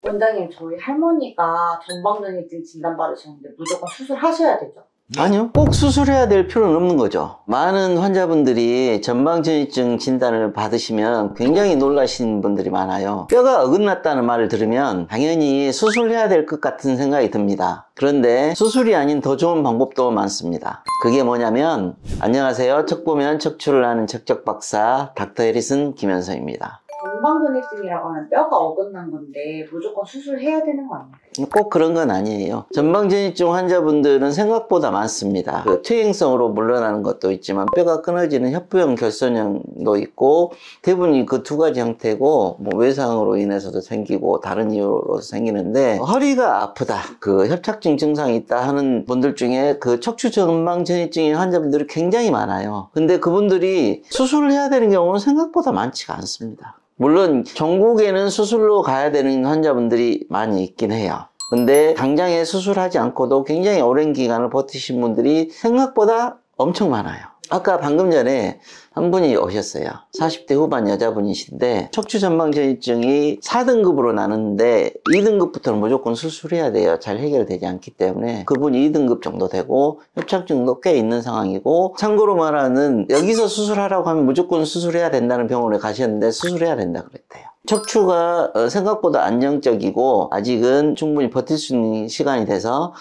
원장님, 저희 할머니가 전방전이증 진단받으셨는데 무조건 수술하셔야 되죠? 아니요, 꼭 수술해야 될 필요는 없는 거죠. 많은 환자분들이 전방전이증 진단을 받으시면 굉장히 놀라시는 분들이 많아요. 뼈가 어긋났다는 말을 들으면 당연히 수술해야 될 것 같은 생각이 듭니다. 그런데 수술이 아닌 더 좋은 방법도 많습니다. 그게 뭐냐면, 안녕하세요, 척 보면 척추를 하는 척척박사 닥터 해리슨 김현성입니다. 전방전이증이라고 하면 뼈가 어긋난 건데 무조건 수술해야 되는 거 아니에요? 꼭 그런 건 아니에요. 전방전이증 환자분들은 생각보다 많습니다. 퇴행성으로 물러나는 것도 있지만 뼈가 끊어지는 협부형 결손형도 있고, 대부분이 그 두 가지 형태고, 외상으로 인해서도 생기고 다른 이유로 생기는데, 허리가 아프다, 협착증 증상이 있다 하는 분들 중에 척추 전방전이증인 환자분들이 굉장히 많아요. 근데 그분들이 수술을 해야 되는 경우는 생각보다 많지가 않습니다. 물론 전국에는 수술로 가야 되는 환자분들이 많이 있긴 해요. 근데 당장에 수술하지 않고도 굉장히 오랜 기간을 버티신 분들이 생각보다 엄청 많아요. 아까 방금 전에 한 분이 오셨어요. 40대 후반 여자분이신데 척추 전방전이증이 4등급으로 나누는데 2등급부터는 무조건 수술해야 돼요. 잘 해결되지 않기 때문에. 그분이 2등급 정도 되고 협착증도 꽤 있는 상황이고, 참고로 말하는, 여기서 수술하라고 하면 무조건 수술해야 된다는 병원에 가셨는데 수술해야 된다 그랬대요. 척추가 생각보다 안정적이고 아직은 충분히 버틸 수 있는 시간이 돼서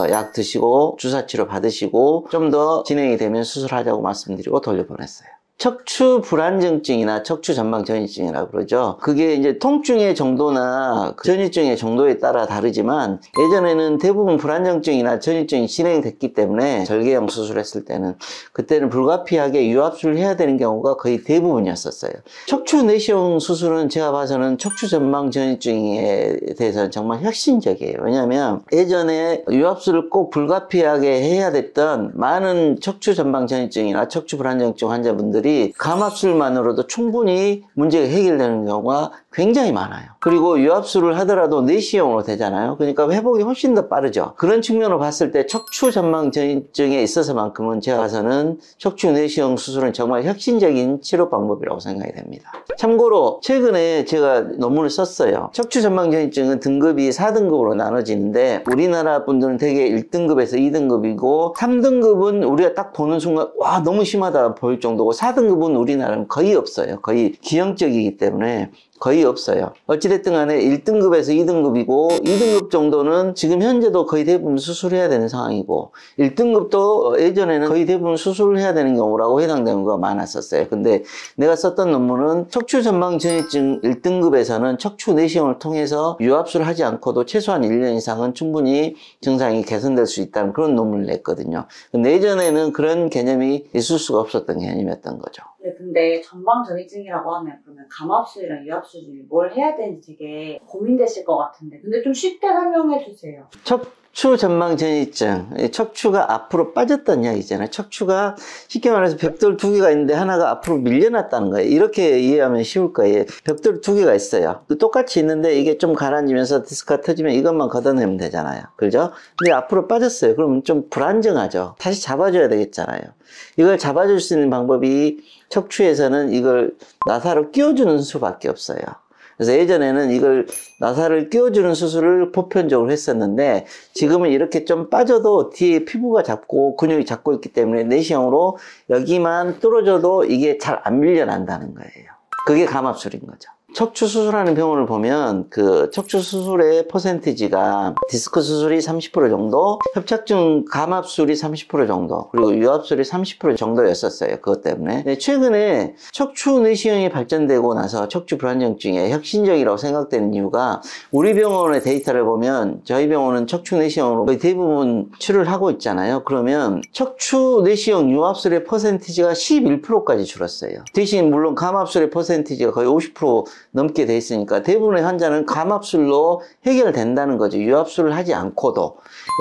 약 드시고 주사치료 받으시고 좀 더 진행이 되면 수술하자고 말씀드리고 돌려보냈어요. 척추 불안정증이나 척추 전방전이증이라고 그러죠. 그게 이제 통증의 정도나 전이증의 정도에 따라 다르지만, 예전에는 대부분 불안정증이나 전이증이 진행됐기 때문에 절개형 수술했을 때는, 그때는 불가피하게 유압술을 해야 되는 경우가 거의 대부분이었었어요. 척추 내시경 수술은 제가 봐서는 척추 전방전이증에 대해서는 정말 혁신적이에요. 왜냐하면 예전에 유압술을 꼭 불가피하게 해야 됐던 많은 척추 전방전이증이나 척추 불안정증 환자분들이 감압술만으로도 충분히 문제가 해결되는 경우가 굉장히 많아요. 그리고 유압술을 하더라도 내시경으로 되잖아요. 그러니까 회복이 훨씬 더 빠르죠. 그런 측면으로 봤을 때 척추 전방전이증에 있어서만큼은 제가 봐서는 척추 내시경 수술은 정말 혁신적인 치료 방법이라고 생각이 됩니다. 참고로 최근에 제가 논문을 썼어요. 척추 전방전이증은 등급이 4등급으로 나눠지는데, 우리나라 분들은 대개 1등급에서 2등급이고 3등급은 우리가 딱 보는 순간 와, 너무 심하다 보일 정도고, 4등급은 우리나라는 거의 없어요. 거의 기형적이기 때문에 거의 없어요. 어찌됐든 간에 1등급에서 2등급이고 2등급 정도는 지금 현재도 거의 대부분 수술해야 되는 상황이고, 1등급도 예전에는 거의 대부분 수술을 해야 되는 경우라고 해당되는 경우가 많았었어요. 근데 내가 썼던 논문은 척추 전방전이증 1등급에서는 척추 내시경을 통해서 유압술을 하지 않고도 최소한 1년 이상은 충분히 증상이 개선될 수 있다는 그런 논문을 냈거든요. 근데 예전에는 그런 개념이 있을 수가 없었던 개념이었던 거죠. 네, 근데 전방전이증이라고 하면 그러면 감압술이랑 유압술 중에 뭘 해야 되는지 되게 고민되실 것 같은데, 근데 좀 쉽게 설명해 주세요. 척추 전방전이증, 척추가 앞으로 빠졌다는 이야기잖아요. 척추가 쉽게 말해서 벽돌 두 개가 있는데 하나가 앞으로 밀려났다는 거예요. 이렇게 이해하면 쉬울 거예요. 벽돌 두 개가 있어요. 똑같이 있는데 이게 좀 가라앉으면서 디스크가 터지면 이것만 걷어내면 되잖아요. 그죠? 근데 앞으로 빠졌어요. 그러면 좀 불안정하죠. 다시 잡아줘야 되겠잖아요. 이걸 잡아줄 수 있는 방법이 척추에서는 이걸 나사로 끼워주는 수밖에 없어요. 그래서 예전에는 이걸 나사를 끼워주는 수술을 보편적으로 했었는데, 지금은 이렇게 좀 빠져도 뒤에 피부가 잡고 근육이 잡고 있기 때문에 내시경으로 여기만 뚫어줘도 이게 잘 안 밀려난다는 거예요. 그게 감압술인 거죠. 척추 수술하는 병원을 보면 척추 수술의 퍼센티지가 디스크 수술이 30% 정도, 협착증 감압술이 30% 정도, 그리고 유압술이 30% 정도였었어요. 그것 때문에. 근데 최근에 척추 내시경이 발전되고 나서 척추 불안정증에 혁신적이라고 생각되는 이유가, 우리 병원의 데이터를 보면 저희 병원은 척추 내시경으로 거의 대부분 치료를 하고 있잖아요. 그러면 척추 내시경 유압술의 퍼센티지가 11%까지 줄었어요. 대신 물론 감압술의 퍼센티지가 거의 50% 넘게 돼 있으니까 대부분의 환자는 감압술로 해결된다는 거죠. 유압술을 하지 않고도.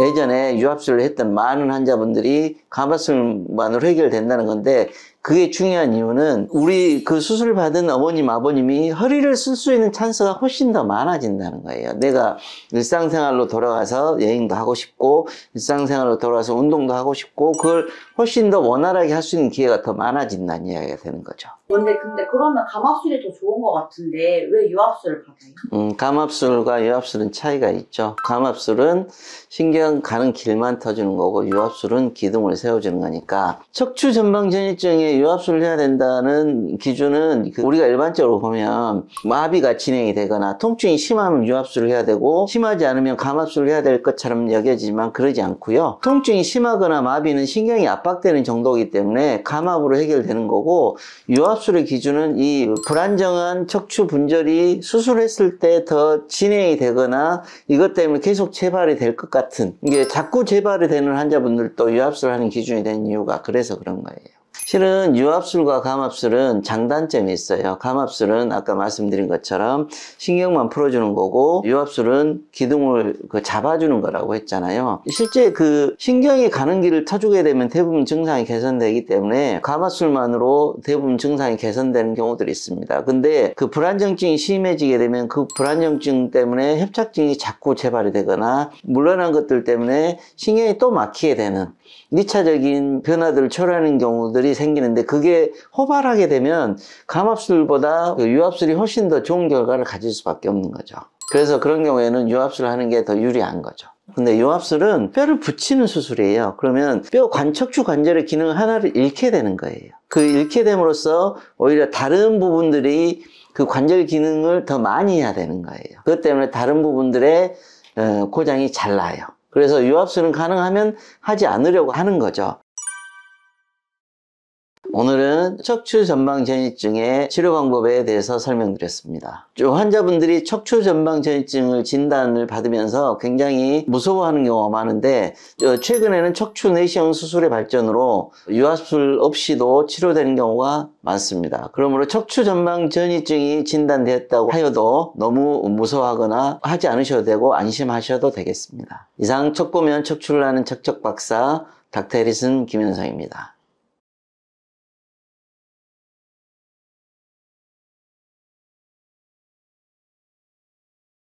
예전에 유압술을 했던 많은 환자분들이 감압술만으로 해결된다는 건데, 그게 중요한 이유는 우리 그 수술 받은 어머님, 아버님이 허리를 쓸 수 있는 찬스가 훨씬 더 많아진다는 거예요. 내가 일상생활로 돌아가서 여행도 하고 싶고 일상생활로 돌아가서 운동도 하고 싶고 그걸 훨씬 더 원활하게 할 수 있는 기회가 더 많아진다는 이야기가 되는 거죠. 근데 그러면 감압술이 더 좋은 것 같은데 왜 유압술을 받아요? 감압술과 유압술은 차이가 있죠. 감압술은 신경 가는 길만 터주는 거고 유압술은 기둥을 세워주는 거니까 척추 전방전이증에 유압술을 해야 된다는 기준은 우리가 일반적으로 보면 마비가 진행이 되거나 통증이 심하면 유압술을 해야 되고 심하지 않으면 감압술을 해야 될 것처럼 여겨지지만 그러지 않고요. 통증이 심하거나 마비는 신경이 압박되는 정도이기 때문에 감압으로 해결되는 거고 유압술의 기준은 이 불안정한 척추 분절이 수술했을 때 더 진행이 되거나 이것 때문에 계속 재발이 될 것 같은 이게 자꾸 재발이 되는 환자분들도 유압술을 하는 기준이 된 이유가 그래서 그런 거예요. 실은 유압술과 감압술은 장단점이 있어요. 감압술은 아까 말씀드린 것처럼 신경만 풀어주는 거고 유압술은 기둥을 잡아주는 거라고 했잖아요. 실제 그 신경이 가는 길을 터주게 되면 대부분 증상이 개선되기 때문에 감압술만으로 대부분 증상이 개선되는 경우들이 있습니다. 근데 그 불안정증이 심해지게 되면 그 불안정증 때문에 협착증이 자꾸 재발이 되거나 물러난 것들 때문에 신경이 또 막히게 되는 2차적인 변화들을 초래하는 경우들이 생기는데 그게 호발하게 되면 감압술보다 유압술이 훨씬 더 좋은 결과를 가질 수밖에 없는 거죠. 그래서 그런 경우에는 유압술을 하는 게 더 유리한 거죠. 근데 유압술은 뼈를 붙이는 수술이에요. 그러면 뼈 척추 관절의 기능 하나를 잃게 되는 거예요. 그 잃게 됨으로써 오히려 다른 부분들이 그 관절 기능을 더 많이 해야 되는 거예요. 그것 때문에 다른 부분들의 고장이 잘 나요. 그래서 유압술은 가능하면 하지 않으려고 하는 거죠. 오늘은 척추 전방 전이증의 치료 방법에 대해서 설명드렸습니다. 환자분들이 척추 전방 전이증을 진단을 받으면서 굉장히 무서워하는 경우가 많은데 최근에는 척추 내시경 수술의 발전으로 유압술 없이도 치료되는 경우가 많습니다. 그러므로 척추 전방 전이증이 진단되었다고 하여도 너무 무서워하거나 하지 않으셔도 되고 안심하셔도 되겠습니다. 이상 척보면 척추를 하는 척척박사 닥터 해리슨 김현성입니다.